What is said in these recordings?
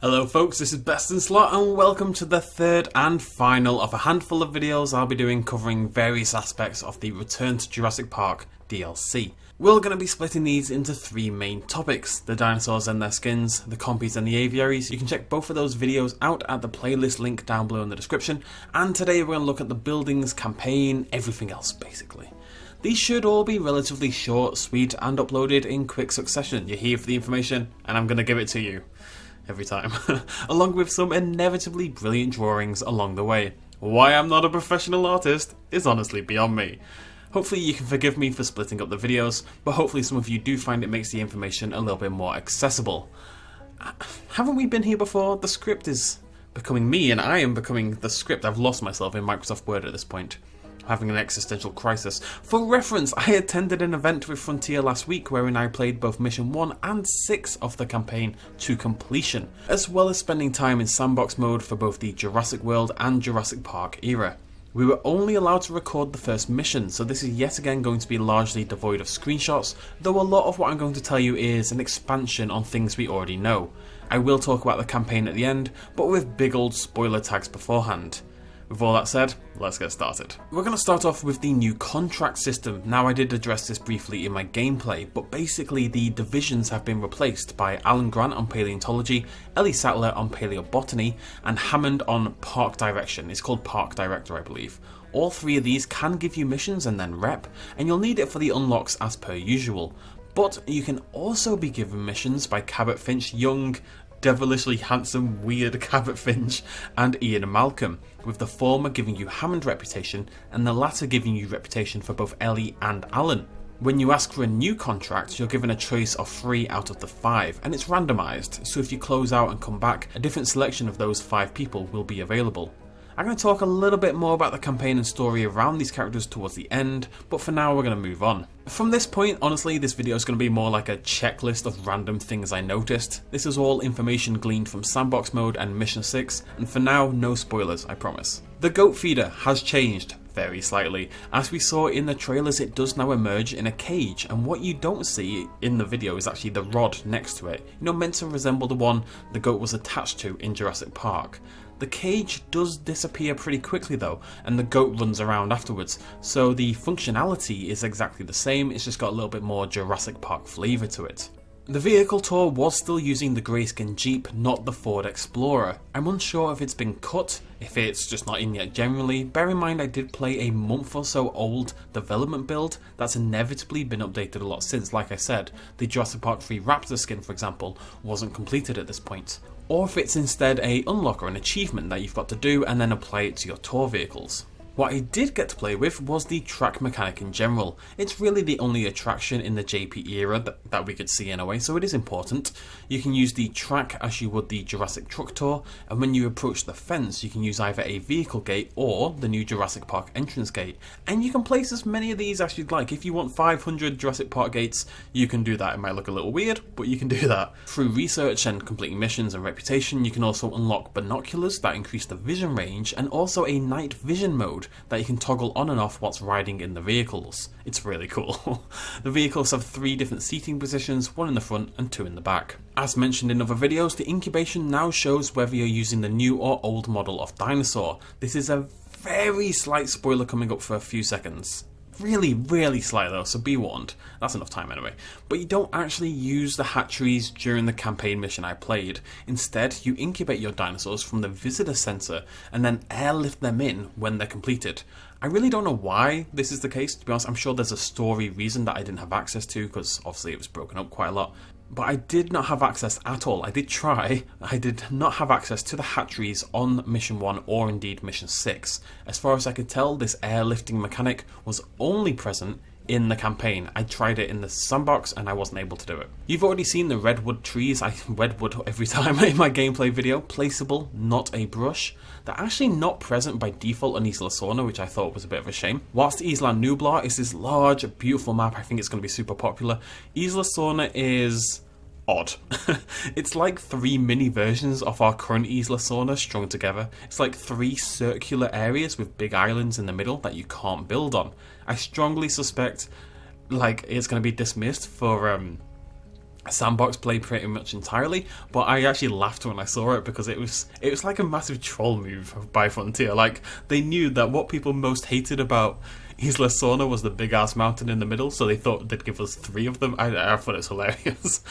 Hello folks, this is BestInSlot and welcome to the third and final of a handful of videos I'll be doing covering various aspects of the Return to Jurassic Park DLC. We're going to be splitting these into three main topics: the dinosaurs and their skins, the Compys and the aviaries. You can check both of those videos out at the playlist link down below in the description, and today we're going to look at the buildings, campaign, everything else basically. These should all be relatively short, sweet and uploaded in quick succession. You're here for the information and I'm going to give it to you. Every time, along with some inevitably brilliant drawings along the way. Why I'm not a professional artist is honestly beyond me. Hopefully you can forgive me for splitting up the videos, but hopefully some of you do find it makes the information a little bit more accessible. Haven't we been here before? The script is becoming me and I am becoming the script. I've lost myself in Microsoft Word at this point. Having an existential crisis. For reference, I attended an event with Frontier last week wherein I played both Mission 1 and 6 of the campaign to completion, as well as spending time in sandbox mode for both the Jurassic World and Jurassic Park era. We were only allowed to record the first mission, so this is yet again going to be largely devoid of screenshots, though a lot of what I'm going to tell you is an expansion on things we already know. I will talk about the campaign at the end, but with big old spoiler tags beforehand. With all that said, let's get started. We're going to start off with the new contract system. Now, I did address this briefly in my gameplay, but basically the divisions have been replaced by Alan Grant on paleontology, Ellie Sattler on paleobotany, and Hammond on park direction. It's called Park Director, I believe. All three of these can give you missions and then rep, and you'll need it for the unlocks as per usual. But you can also be given missions by Cabot Finch, young, devilishly handsome, weird Cabot Finch, and Ian Malcolm, with the former giving you Hammond reputation and the latter giving you reputation for both Ellie and Alan. When you ask for a new contract, you're given a choice of 3 out of the 5, and it's randomised, so if you close out and come back, a different selection of those 5 people will be available. I'm going to talk a little bit more about the campaign and story around these characters towards the end, but for now we're going to move on. From this point, honestly, this video is going to be more like a checklist of random things I noticed. This is all information gleaned from Sandbox Mode and Mission 6, and for now, no spoilers, I promise. The goat feeder has changed very slightly. As we saw in the trailers, it does now emerge in a cage, and what you don't see in the video is actually the rod next to it, meant to resemble the one the goat was attached to in Jurassic Park. The cage does disappear pretty quickly though, and the goat runs around afterwards, so the functionality is exactly the same, it's just got a little bit more Jurassic Park flavour to it. The vehicle tour was still using the Greyskin Jeep, not the Ford Explorer. I'm unsure if it's been cut, if it's just not in yet generally. Bear in mind I did play a month or so old development build that's inevitably been updated a lot since. Like I said, the Jurassic Park 3 Raptor skin, for example, wasn't completed at this point. Or if it's instead a unlock or an achievement that you've got to do and then apply it to your tour vehicles. What I did get to play with was the track mechanic in general. It's really the only attraction in the JP era that we could see anyway, so it is important. You can use the track as you would the Jurassic Truck Tour, and when you approach the fence you can use either a vehicle gate or the new Jurassic Park entrance gate. And you can place as many of these as you'd like. If you want 500 Jurassic Park gates, you can do that. It might look a little weird, but you can do that. Through research and completing missions and reputation, you can also unlock binoculars that increase the vision range, and also a night vision mode that you can toggle on and off whilst riding in the vehicles. It's really cool. The vehicles have 3 different seating positions, 1 in the front and 2 in the back. As mentioned in other videos, the incubation now shows whether you're using the new or old model of dinosaur. This is a very slight spoiler coming up for a few seconds. Really slight though, so be warned. That's enough time anyway. But you don't actually use the hatcheries during the campaign mission I played. Instead, you incubate your dinosaurs from the visitor center and then airlift them in when they're completed. I really don't know why this is the case, to be honest. I'm sure there's a story reason that I didn't have access to, because obviously it was broken up quite a lot. But I did not have access at all. I did try. I did not have access to the hatcheries on Mission 1 or indeed Mission 6. As far as I could tell, this airlifting mechanic was only present in the campaign. I tried it in the sandbox and I wasn't able to do it. You've already seen the redwood trees. I redwood every time in my gameplay video. Placeable, not a brush. They're actually not present by default on Isla Sorna, which I thought was a bit of a shame. Whilst Isla Nublar is this large, beautiful map, I think it's going to be super popular. Isla Sorna is odd. It's like 3 mini versions of our current Isla Sorna strung together. It's like 3 circular areas with big islands in the middle that you can't build on. I strongly suspect it's going to be dismissed for sandbox play pretty much entirely, but I actually laughed when I saw it because it was like a massive troll move by Frontier. Like, they knew that what people most hated about Isla Sorna was the big ass mountain in the middle, so they thought they'd give us 3 of them. I thought it was hilarious.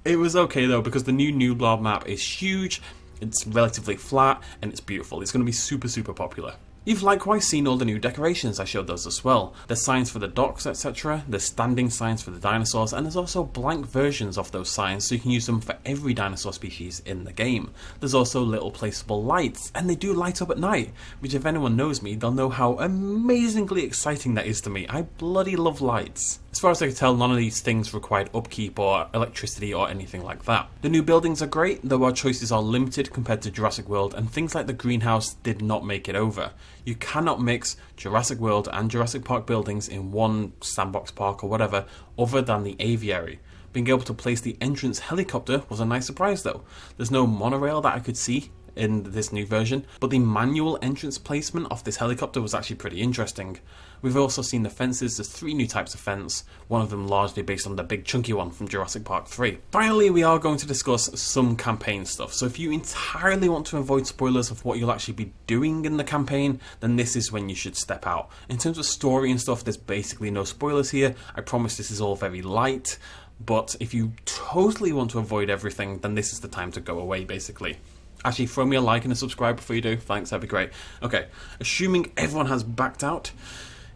It was okay though, because the new Nublar map is huge, it's relatively flat, and it's beautiful. It's going to be super, super popular. You've likewise seen all the new decorations, I showed those as well. There's signs for the docks, etc, there's standing signs for the dinosaurs, and there's also blank versions of those signs so you can use them for every dinosaur species in the game. There's also little placeable lights, and they do light up at night, which if anyone knows me, they'll know how amazingly exciting that is to me. I bloody love lights. As far as I can tell, none of these things required upkeep or electricity or anything like that. The new buildings are great, though our choices are limited compared to Jurassic World, and things like the greenhouse did not make it over. You cannot mix Jurassic World and Jurassic Park buildings in one sandbox park or whatever other than the aviary. Being able to place the entrance helicopter was a nice surprise though. There's no monorail that I could see in this new version, but the manual entrance placement of this helicopter was actually pretty interesting. We've also seen the fences. There's 3 new types of fence, one of them largely based on the big chunky one from Jurassic Park 3. Finally, we are going to discuss some campaign stuff, so if you entirely want to avoid spoilers of what you'll actually be doing in the campaign, then this is when you should step out. In terms of story and stuff, there's basically no spoilers here. I promise this is all very light, but if you totally want to avoid everything, then this is the time to go away, basically. Actually, throw me a like and a subscribe before you do. Thanks, that'd be great. Okay, assuming everyone has backed out,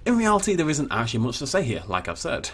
in reality there isn't actually much to say here, like I've said.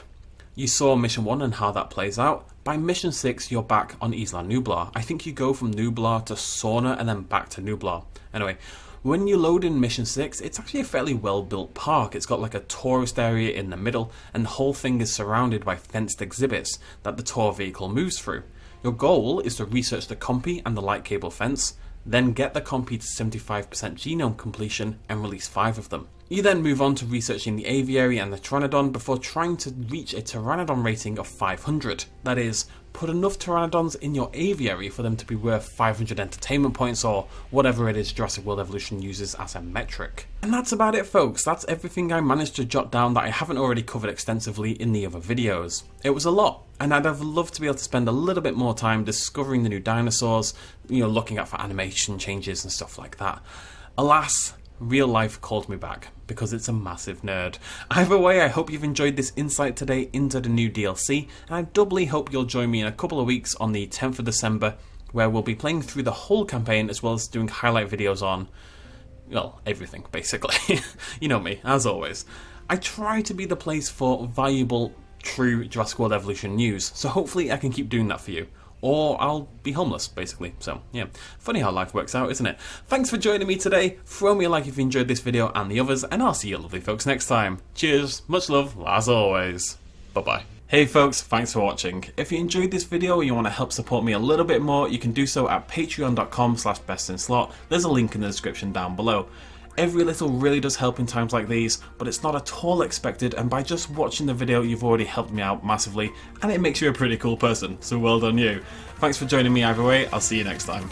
You saw Mission 1 and how that plays out. By Mission 6, you're back on Isla Nublar. I think you go from Nublar to Sorna and then back to Nublar. Anyway, when you load in Mission 6, it's actually a fairly well-built park. It's got like a tourist area in the middle, and the whole thing is surrounded by fenced exhibits that the tour vehicle moves through. Your goal is to research the Compy and the light cable fence, then get the Compy to 75% genome completion and release 5 of them. You then move on to researching the Aviary and the Pteranodon before trying to reach a Pteranodon rating of 500. That is, put enough Pteranodons in your aviary for them to be worth 500 entertainment points or whatever it is Jurassic World Evolution uses as a metric. And that's about it, folks. That's everything I managed to jot down that I haven't already covered extensively in the other videos. It was a lot, and I'd have loved to be able to spend a little bit more time discovering the new dinosaurs, looking out for animation changes and stuff like that. Alas, real life called me back, because it's a massive nerd. Either way, I hope you've enjoyed this insight today into the new DLC, and I doubly hope you'll join me in a couple of weeks on the 10th of December, where we'll be playing through the whole campaign as well as doing highlight videos on, well, everything, basically. You know me, as always. I try to be the place for valuable, true Jurassic World Evolution news, so hopefully I can keep doing that for you. Or I'll be homeless, basically. So, yeah. Funny how life works out, isn't it? Thanks for joining me today. Throw me a like if you enjoyed this video and the others, and I'll see you lovely folks next time. Cheers, much love, as always. Bye-bye. Hey folks, thanks for watching. If you enjoyed this video or you want to help support me a little bit more, you can do so at patreon.com/bestinslot. There's a link in the description down below. Every little really does help in times like these, but it's not at all expected, and by just watching the video you've already helped me out massively, and it makes you a pretty cool person, so well done you. Thanks for joining me either way, I'll see you next time.